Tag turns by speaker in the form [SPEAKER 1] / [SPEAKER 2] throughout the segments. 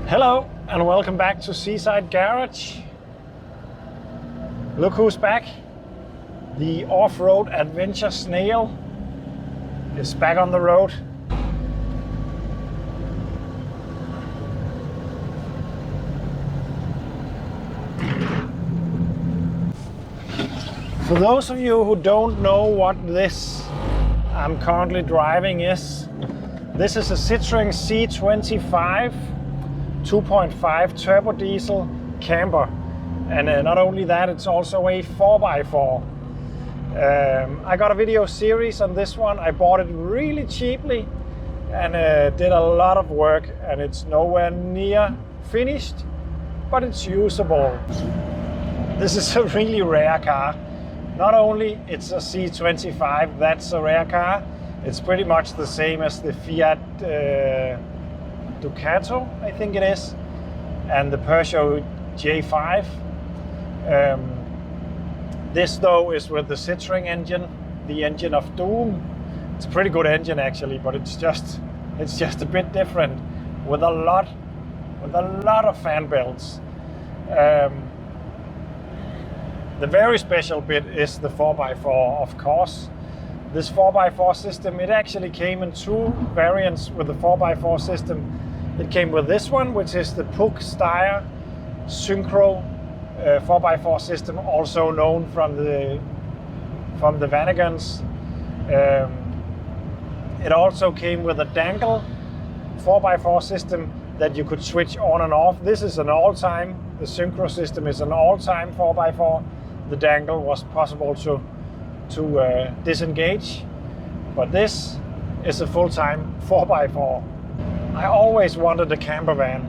[SPEAKER 1] Hello and welcome back to Seaside Garage. Look who's back. The off-road Adventure Snail is back on the road. For those of you who don't know what this I'm currently driving is, this is a Citroen C25 2.5 turbo diesel camper, and not only that, it's also a 4x4. I got a video series on this one. I bought it really cheaply and did a lot of work, and it's nowhere near finished, but it's usable. This is a really rare car. Not only it's a C25, that's a rare car, it's pretty much the same as the Fiat Ducato, I think it is, and the Peugeot J5. This though is with the Citroen engine, the engine of doom. It's a pretty good engine actually, but it's just a bit different with a lot of fan belts. The very special bit is the 4x4, of course. This 4x4 system, it actually came in two variants with the 4x4 system. It came with this one, which is the Puch Steyr Synchro 4x4 system, also known from the Vanagons. It also came with a dangle 4x4 system that you could switch on and off. This is an all-time, the Synchro system is an all-time 4x4. The dangle was possible to disengage, but this is a full-time 4x4. I always wanted a camper van,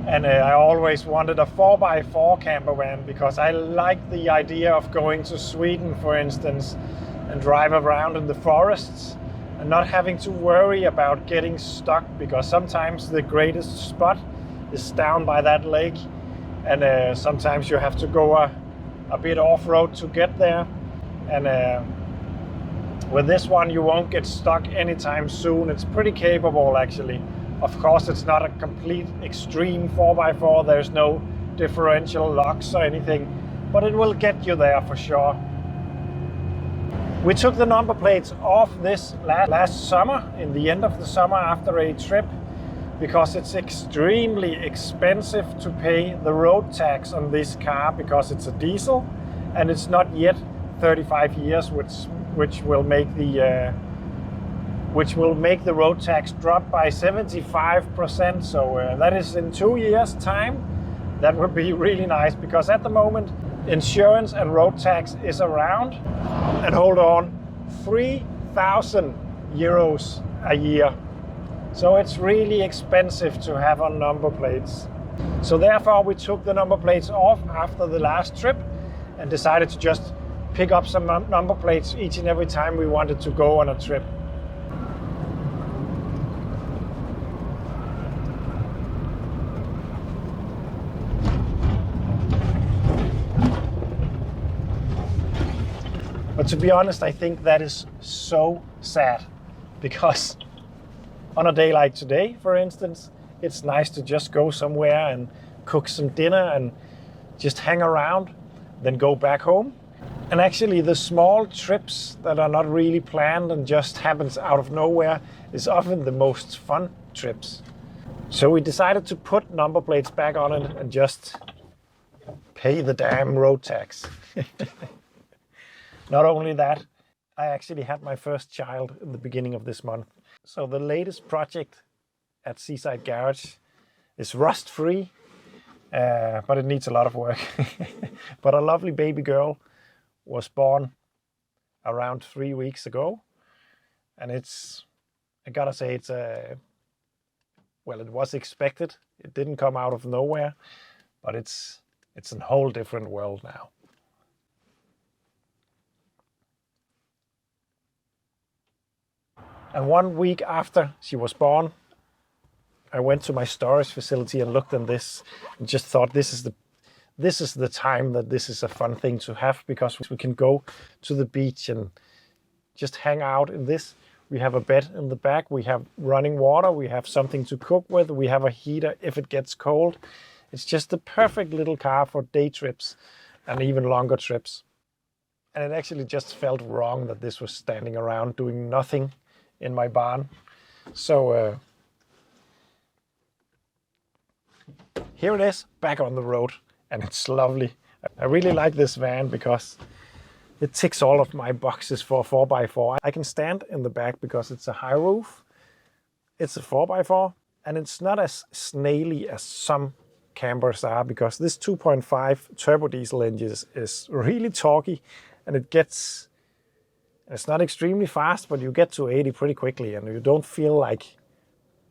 [SPEAKER 1] and I always wanted a 4x4 camper van because I like the idea of going to Sweden, for instance, and drive around in the forests and not having to worry about getting stuck, because sometimes the greatest spot is down by that lake, and sometimes you have to go a bit off-road to get there. And with this one you won't get stuck anytime soon. It's pretty capable actually. Of course it's not a complete extreme 4x4, there's no differential locks or anything, but it will get you there for sure. We took the number plates off this last summer, in the end of the summer after a trip, because it's extremely expensive to pay the road tax on this car, because it's a diesel and it's not yet 35 years, which will make the road tax drop by 75%. So that is in 2 years' time. That would be really nice, because at the moment insurance and road tax is around, and hold on, 3,000 euros a year. So it's really expensive to have on number plates. So therefore we took the number plates off after the last trip and decided to just pick up some number plates each and every time we wanted to go on a trip. But to be honest, I think that is so sad, because on a day like today, for instance, it's nice to just go somewhere and cook some dinner and just hang around, then go back home. And actually the small trips that are not really planned and just happens out of nowhere is often the most fun trips. So we decided to put number plates back on it and just pay the damn road tax. Not only that, I actually had my first child in the beginning of this month. So the latest project at Seaside Garage is rust-free, but it needs a lot of work. But a lovely baby girl was born around 3 weeks ago, and I gotta say, well, it was expected. It didn't come out of nowhere, but it's a whole different world now. And 1 week after she was born, I went to my storage facility and looked at this and just thought, this is the time that this is a fun thing to have, because we can go to the beach and just hang out in this We have a bed in the back, we have running water, we have something to cook with, we have a heater if it gets cold. It's just the perfect little car for day trips and even longer trips. And it actually just felt wrong that this was standing around doing nothing in my barn. So here it is, back on the road, and it's lovely. I really like this van because it ticks all of my boxes for a 4x4. I can stand in the back because it's a high roof. It's a 4x4, and it's not as snaily as some campers are, because this 2.5 turbo diesel engine is really torquey, and it's not extremely fast, but you get to 80 pretty quickly, and you don't feel like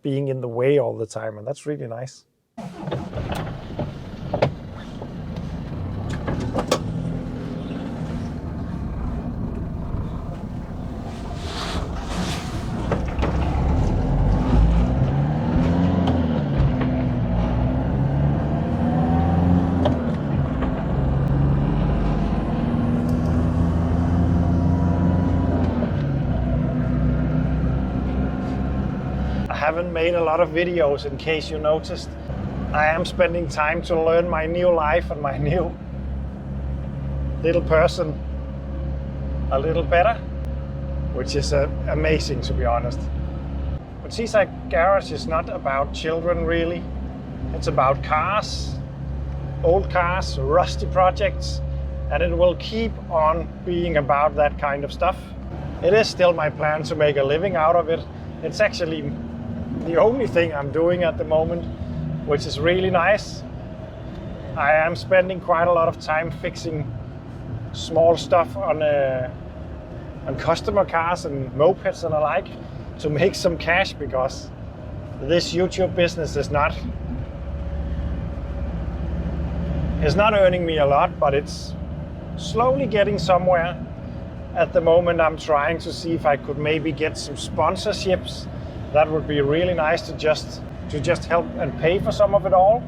[SPEAKER 1] being in the way all the time, and that's really nice. I haven't made a lot of videos, in case you noticed. I am spending time to learn my new life and my new little person a little better, which is amazing, to be honest. But Seaside Garage is not about children, really. It's about cars, old cars, rusty projects, and it will keep on being about that kind of stuff. It is still my plan to make a living out of it. It's actually the only thing I'm doing at the moment, which is really nice. I am spending quite a lot of time fixing small stuff on customer cars and mopeds and the like, to make some cash, because this YouTube business is not earning me a lot, but it's slowly getting somewhere. At the moment I'm trying to see if I could maybe get some sponsorships. That would be really nice to just help and pay for some of it all.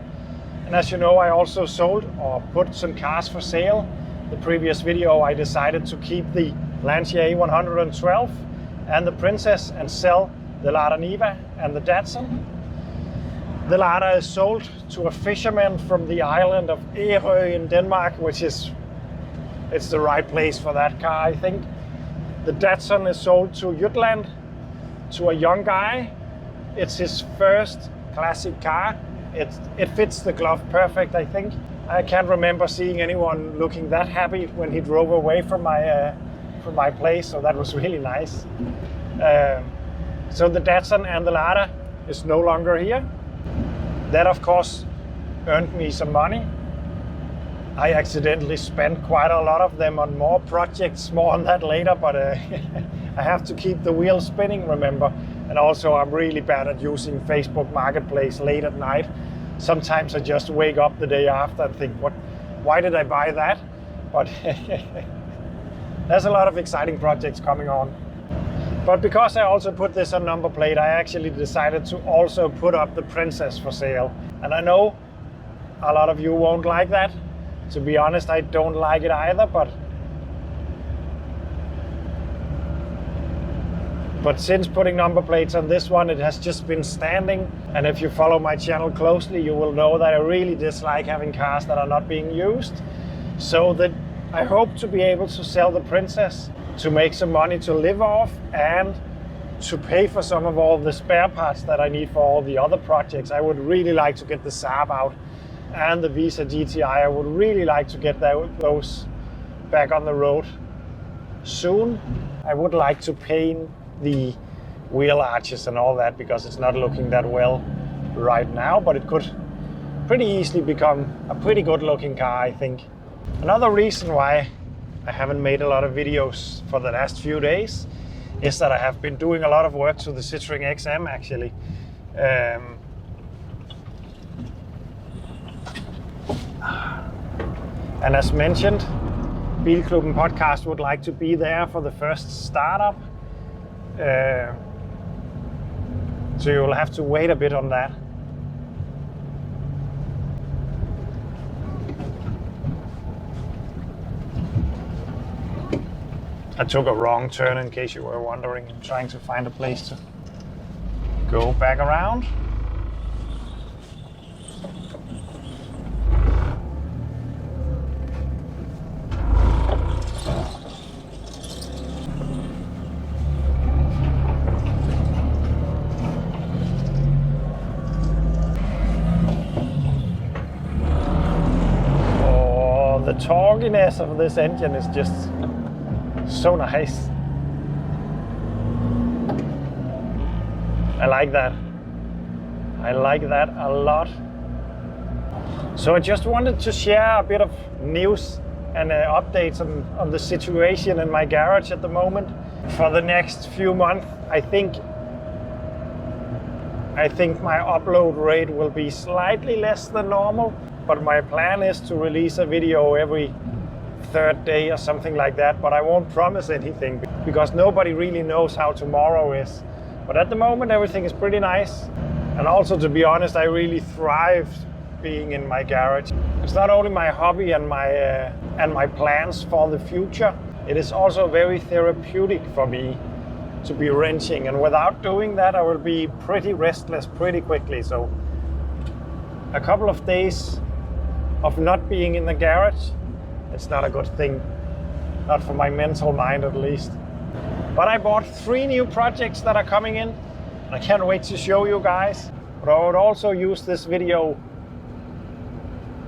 [SPEAKER 1] And as you know, I also sold or put some cars for sale. The previous video I decided to keep the Lancia A112 and the Princess and sell the Lada Niva and the Datsun. The Lada is sold to a fisherman from the island of Ærø in Denmark, it's the right place for that car, I think. The Datsun is sold to Jutland, to a young guy. It's his first classic car. It fits the glove perfect, I think. I can't remember seeing anyone looking that happy when he drove away from my place, so that was really nice. So the Datsun and the Lada is no longer here. That of course earned me some money. I accidentally spent quite a lot of them on more projects, more on that later, but I have to keep the wheels spinning, remember. And also I'm really bad at using Facebook Marketplace late at night. Sometimes I just wake up the day after and think, why did I buy that? But there's a lot of exciting projects coming on. But because I also put this on number plate, I actually decided to also put up the Princess for sale. And I know a lot of you won't like that. To be honest, I don't like it either, but since putting number plates on this one, it has just been standing. And if you follow my channel closely, you will know that I really dislike having cars that are not being used. So that I hope to be able to sell the Princess to make some money to live off and to pay for some of all the spare parts that I need for all the other projects. I would really like to get the Saab out and the Visa GTI. I would really like to get those back on the road soon. I would like to paint the wheel arches and all that, because it's not looking that well right now, but it could pretty easily become a pretty good looking car, I think. Another reason why I haven't made a lot of videos for the last few days is that I have been doing a lot of work to the Citroën XM actually. And as mentioned, Bilklubben podcast would like to be there for the first startup. So you'll have to wait a bit on that. I took a wrong turn, in case you were wondering. I'm trying to find a place to go back around. The torquiness of this engine is just so nice. I like that. I like that a lot. So I just wanted to share a bit of news and updates on the situation in my garage at the moment. For the next few months, I think my upload rate will be slightly less than normal. But my plan is to release a video every third day or something like that. But I won't promise anything because nobody really knows how tomorrow is. But at the moment, everything is pretty nice. And also, to be honest, I really thrive being in my garage. It's not only my hobby and my plans for the future. It is also very therapeutic for me to be wrenching. And without doing that, I will be pretty restless pretty quickly. So a couple of days of not being in the garage, it's not a good thing. Not for my mental mind, at least. But I bought 3 new projects that are coming in. I can't wait to show you guys. But I would also use this video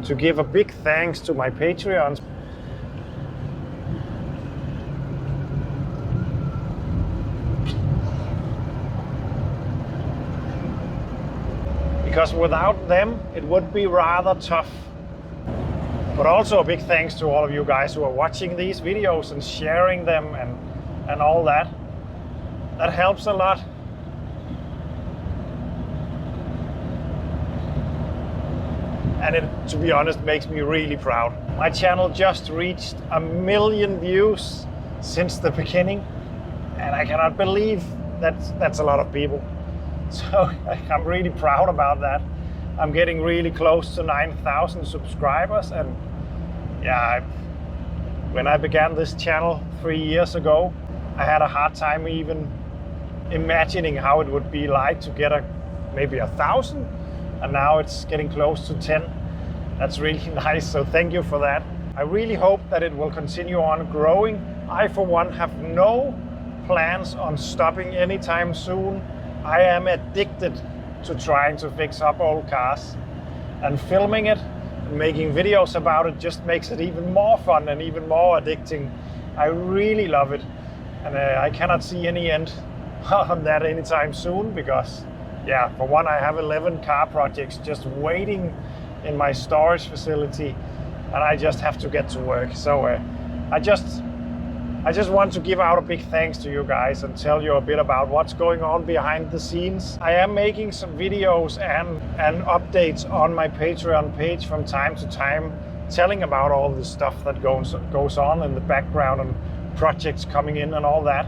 [SPEAKER 1] to give a big thanks to my Patreons. Because without them, it would be rather tough. But also a big thanks to all of you guys who are watching these videos and sharing them and all that. That helps a lot. And it, to be honest, makes me really proud. My channel just reached 1 million views since the beginning. And I cannot believe that's a lot of people. So I'm really proud about that. I'm getting really close to 9,000 subscribers, and yeah, when I began this channel 3 years ago, I had a hard time even imagining how it would be like to get maybe 1,000, and now it's getting close to 10. That's really nice, so thank you for that. I really hope that it will continue on growing. I, for one, have no plans on stopping anytime soon. I am addicted to trying to fix up old cars, and filming it and making videos about it just makes it even more fun and even more addicting. I really love it, and I cannot see any end on that anytime soon because, yeah, for one, I have 11 car projects just waiting in my storage facility, and I just have to get to work. So I just want to give out a big thanks to you guys and tell you a bit about what's going on behind the scenes. I am making some videos and updates on my Patreon page from time to time, telling about all the stuff that goes on in the background and projects coming in and all that.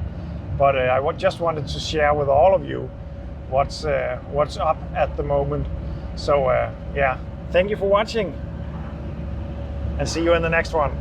[SPEAKER 1] But I just wanted to share with all of you what's up at the moment. So yeah, thank you for watching, and see you in the next one.